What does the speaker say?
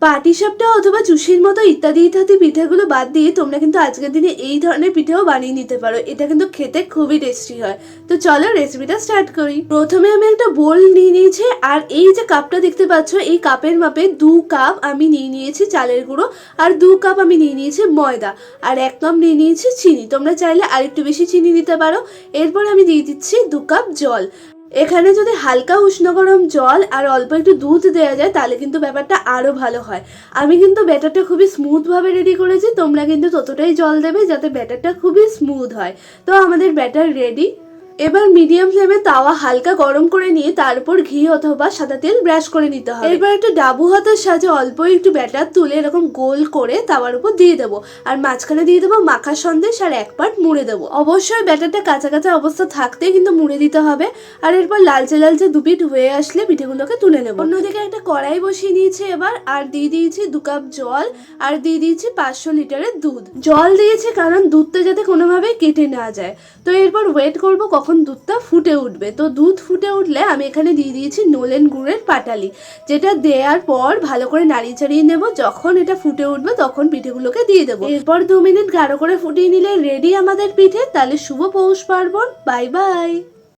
পাটিসাপটা অথবা চুষির মতো ইত্যাদি ইত্যাদি পিঠেগুলো বাদ দিয়ে তোমরা কিন্তু আজকের দিনে এই ধরনের পিঠেও বানিয়ে নিতে পারো। এটা কিন্তু খেতে খুবই টেস্টি হয়। তো চলো রেসিপিটা স্টার্ট করি। প্রথমে আমি একটা বোল নিয়ে নিয়েছি, আর এই যে কাপটা দেখতে পাচ্ছ এই কাপের মাপে 2 কাপ আমি নিয়ে নিয়েছি চালের গুঁড়ো, আর 2 কাপ আমি নিয়ে নিয়েছি ময়দা, আর 1 কাপ নিয়ে নিয়েছি চিনি। তোমরা চাইলে আরেকটু বেশি চিনি দিতে পারো। এরপর আমি দিয়ে দিচ্ছি 2 কাপ জল। এখানে যদি হালকা উষ্ণ গরম জল আর অল্প একটু দুধ দেওয়া যায় তাহলে কিন্তু ব্যাপারটা আরো ভালো হয়। আমি কিন্তু ব্যাটারটা খুবই স্মুথ ভাবে রেডি করেছি, তোমরা কিন্তু ততটাই জল দেবে যাতে ব্যাটারটা খুবই স্মুথ হয়। তো আমাদের ব্যাটার রেডি। এবার মিডিয়াম ফ্লেমে তাওয়া হালকা গরম করে নিয়ে তার উপর ঘি অথবা সাদা তেল ব্রাশ করে নিতে হবে। এবার একটা ডাবু হাতের সাহায্যে অল্প একটু ব্যাটার তুলে এরকম গোল করে তাওয়ার উপর দিয়ে দেবো, আর মাঝখানে দিয়ে দেবো মাখা সন্দেশ আর 1 পার্ট মুড়ে দেবো। অবশ্যই ব্যাটারটা কাঁচা কাঁচা অবস্থা থাকতে কিন্তু মুড়ে দিতে হবে। আর এরপর লালচে লালচে দুপিট হয়ে আসলে পিঠেগুলোকে তুলে নেবো। অন্যদিকে একটা কড়াই বসিয়ে নিয়েছি এবার, আর দিয়ে দিয়েছি 2 কাপ জল, আর দিয়ে দিয়েছি 500 লিটারের দুধ। জল দিয়েছি কারণ দুধটা যাতে কোনোভাবে কেটে না যায়। তো এরপর ওয়েট করবো কখন দুধটা ফুটে উঠবে। তো দুধ ফুটে উঠলে আমি এখানে দিয়ে দিয়েছি নলেন গুড়ের পাটালি, যেটা দেওয়ার পর ভালো করে নাড়িয়ে চাড়িয়ে নেবো। যখন এটা ফুটে উঠবে তখন পিঠেগুলোকে দিয়ে দেবো। এরপর 2 মিনিট গাঢ় করে ফুটিয়ে নিলে রেডি আমাদের পিঠে। তাহলে শুভ পৌষ পার্বণ। Bye bye.